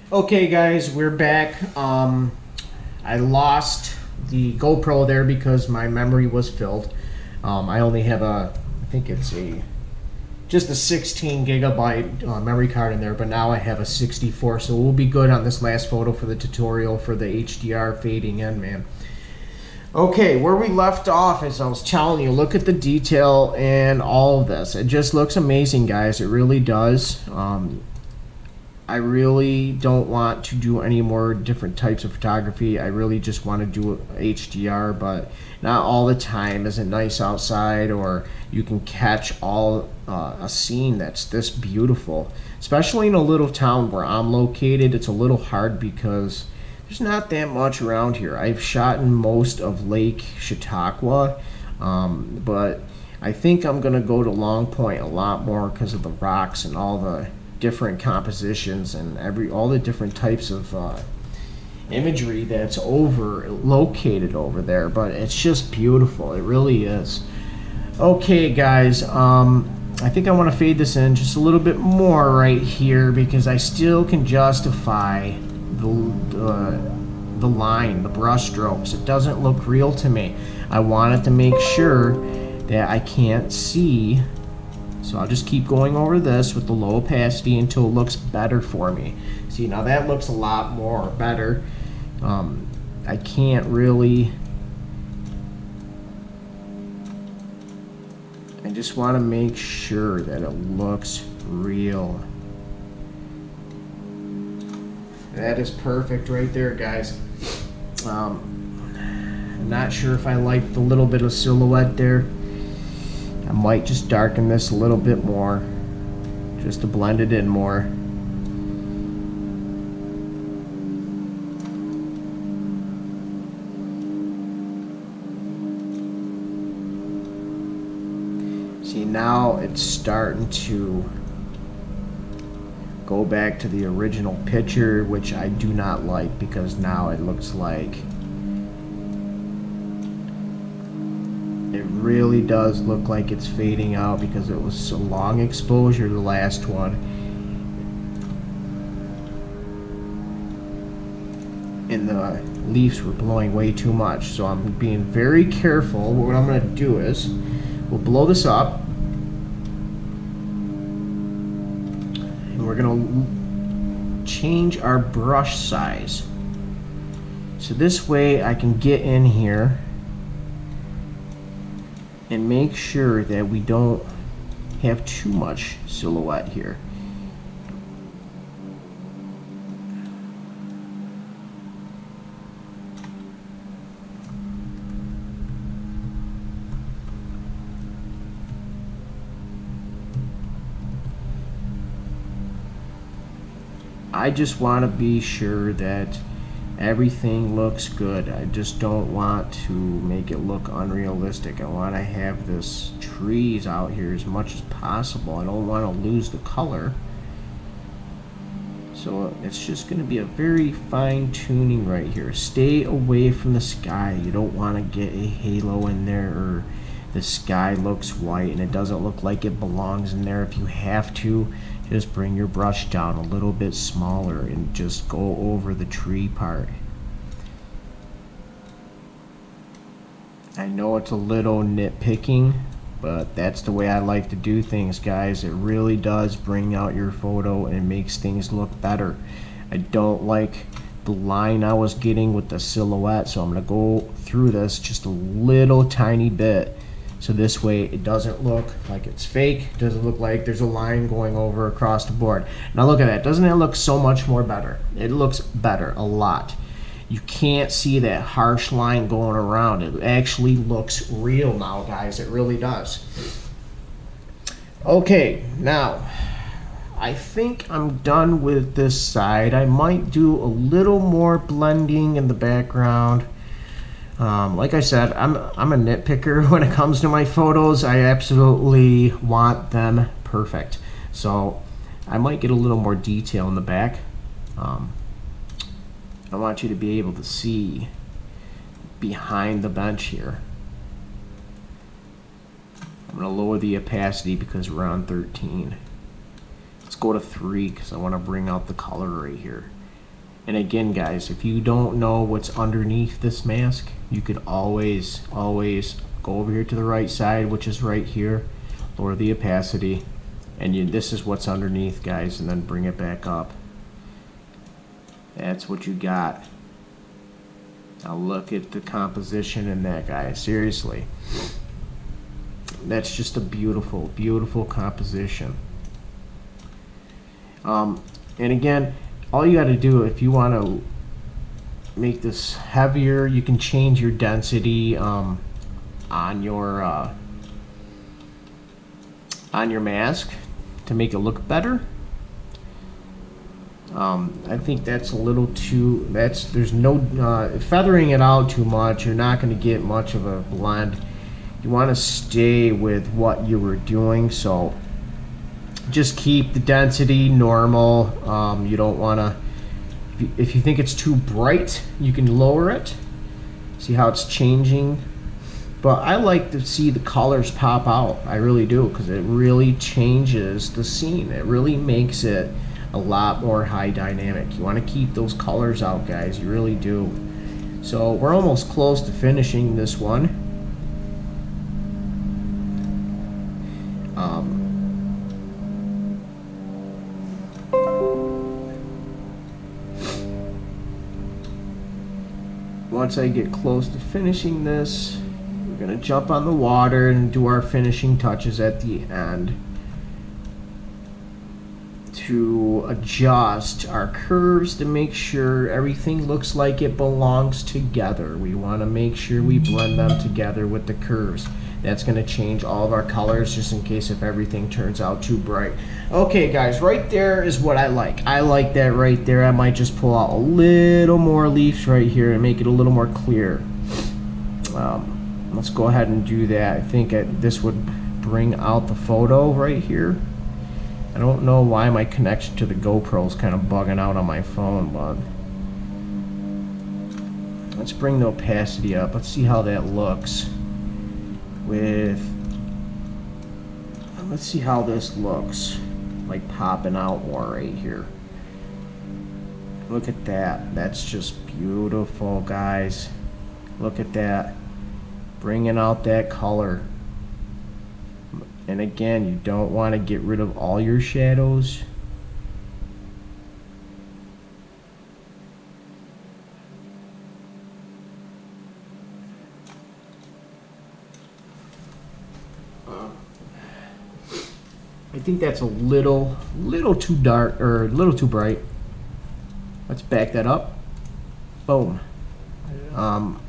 Okay, guys, we're back. I lost the GoPro there because my memory was filled. I only have I think it's just a 16 gigabyte memory card in there, but now I have a 64, so we'll be good on this last photo for the tutorial for the HDR fading in, man. Okay, where we left off, as I was telling you, look at the detail and all of this. It just looks amazing, guys. It really does. I really don't want to do any more different types of photography. I really just want to do HDR, but not all the time. Is it nice outside, or you can catch all a scene that's this beautiful, especially in a little town where I'm located. It's a little hard because there's not that much around here. I've shot in most of Lake Chautauqua, but I think I'm gonna go to Long Point a lot more because of the rocks and all the different compositions and all the different types of imagery that's located over there. But it's just beautiful. It really is. Okay, guys, I think I want to fade this in just a little bit more right here because I still can justify the line, the brush strokes. It doesn't look real to me. I wanted to make sure that I can't see. So I'll just keep going over this with the low opacity until it looks better for me. See, now that looks a lot more better. I can't really... I just want to make sure that it looks real. That is perfect right there, guys. I'm not sure if I like the little bit of silhouette there. I might just darken this a little bit more just to blend it in more. See, now it's starting to go back to the original picture, which I do not like because now it looks like it really does look like it's fading out because it was a long exposure, the last one. And the leaves were blowing way too much. So I'm being very careful. What I'm going to do is we'll blow this up. And we're going to change our brush size. So this way I can get in here and make sure that we don't have too much silhouette here. I just want to be sure that everything looks good. I just don't want to make it look unrealistic. I want to have this trees out here as much as possible. I don't want to lose the color. So it's just going to be a very fine tuning right here. Stay away from the sky. You don't want to get a halo in there, or the sky looks white and it doesn't look like it belongs in there. If you have to, just bring your brush down a little bit smaller and just go over the tree part. I know it's a little nitpicking, but that's the way I like to do things, guys. It really does bring out your photo and makes things look better. I don't like the line I was getting with the silhouette, so I'm going to go through this just a little tiny bit. So this way it doesn't look like it's fake. It doesn't look like there's a line going over across the board. Now look at that. Doesn't it look so much more better? It looks better a lot. You can't see that harsh line going around. It actually looks real now, guys. It really does. Okay, now I think I'm done with this side. I might do a little more blending in the background. Like I said, I'm a nitpicker when it comes to my photos. I absolutely want them perfect. So I might get a little more detail in the back. I want you to be able to see behind the bench here. I'm going to lower the opacity because we're on 13. Let's go to 3 because I want to bring out the color right here. And again, guys, if you don't know what's underneath this mask, you can always go over here to the right side, which is right here, lower the opacity, and this is what's underneath, guys, and then bring it back up. That's what you got. Now look at the composition in that, guys. Seriously. That's just a beautiful, beautiful composition. And again, all you got to do, if you want to make this heavier, you can change your density on your mask to make it look better. I think that's a little too, there's no, feathering it out too much, you're not going to get much of a blend. You want to stay with what you were doing, so just keep the density normal. You don't want to, if you think it's too bright, you can lower it. See how it's changing? But I like to see the colors pop out. I really do, because it really changes the scene. It really makes it a lot more high dynamic. You want to keep those colors out, guys. You really do. So we're almost close to finishing this one. Once I get close to finishing this, we're going to jump on the water and do our finishing touches at the end to adjust our curves to make sure everything looks like it belongs together. We want to make sure we blend them together with the curves. That's going to change all of our colors, just in case if everything turns out too bright. Okay, guys, right there is what I like. I like that right there. I might just pull out a little more leaves right here and make it a little more clear. Let's go ahead and do that. I think this would bring out the photo right here. I don't know why my connection to the GoPro is kind of bugging out on my phone, but let's bring the opacity up. Let's see how that looks. Let's see how this looks, like popping out more right here. Look at that. That's just beautiful, guys. Look at that. Bringing out that color. And again, you don't want to get rid of all your shadows. I think that's a little too dark, or a little too bright. Let's back that up. Boom. I'm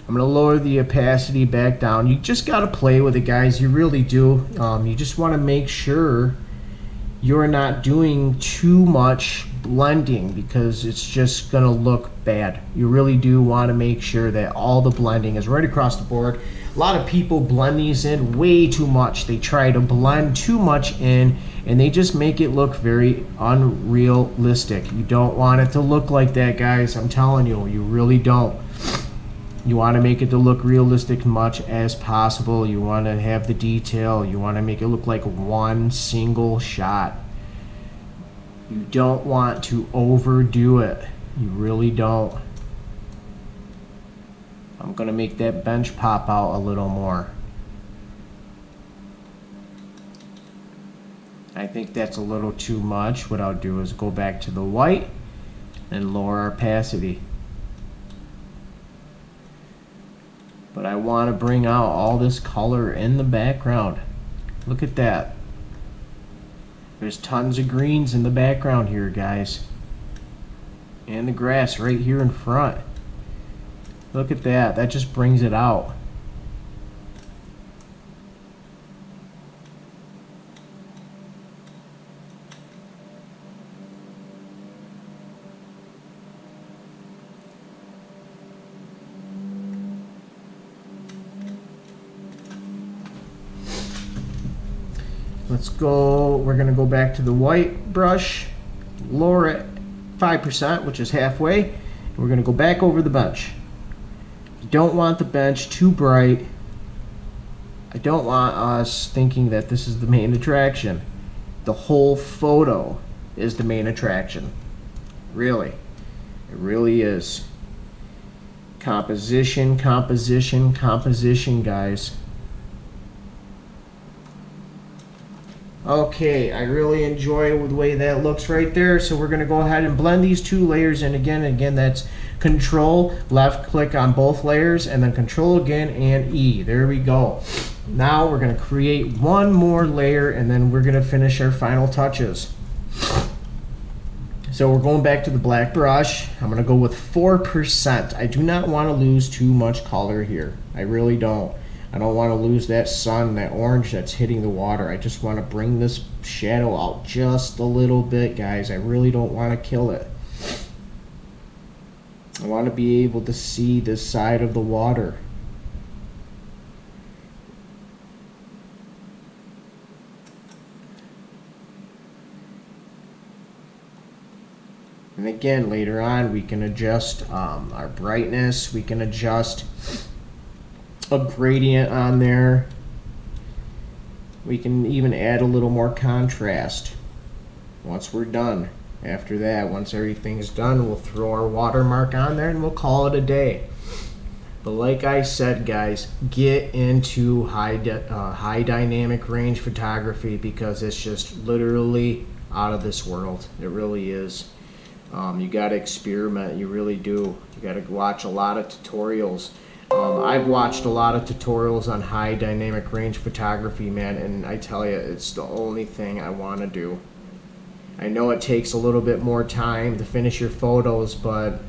gonna lower the opacity back down. You just gotta play with it, guys. You really do. You just want to make sure you're not doing too much blending, because it's just gonna look bad. You really do want to make sure that all the blending is right across the board. A lot of people blend these in way too much. They try to blend too much in, and they just make it look very unrealistic. You don't want it to look like that, guys. I'm telling you, you really don't. You want to make it to look realistic much as possible. You want to have the detail. You want to make it look like one single shot. You don't want to overdo it. You really don't. I'm going to make that bench pop out a little more. I think that's a little too much. What I'll do is go back to the white and lower our opacity. But I want to bring out all this color in the background. Look at that. There's tons of greens in the background here, guys. And the grass right here in front. Look at that. That just brings it out. Let's go, we're going to go back to the white brush, lower it 5%, which is halfway, and we're going to go back over the bench. You don't want the bench too bright. I don't want us thinking that this is the main attraction. The whole photo is the main attraction. Really. It really is. Composition, composition, composition, guys. Okay, I really enjoy the way that looks right there. So we're going to go ahead and blend these two layers in again. That's Control, left click on both layers, and then Control again and E. There we go. Now we're going to create one more layer, and then we're going to finish our final touches. So we're going back to the black brush. I'm going to go with 4%. I do not want to lose too much color here. I really don't. I don't want to lose that sun, that orange that's hitting the water. I just want to bring this shadow out just a little bit, guys. I really don't want to kill it. I want to be able to see this side of the water. And again, later on, we can adjust our brightness. We can adjust a gradient on there. We can even add a little more contrast once we're done. After that, once everything's done, we'll throw our watermark on there and we'll call it a day. But like I said, guys, get into high dynamic range photography, because it's just literally out of this world. It really is. You got to experiment. You really do. You got to watch a lot of tutorials. I've watched a lot of tutorials on high dynamic range photography, man, and I tell you, it's the only thing I want to do. I know it takes a little bit more time to finish your photos, but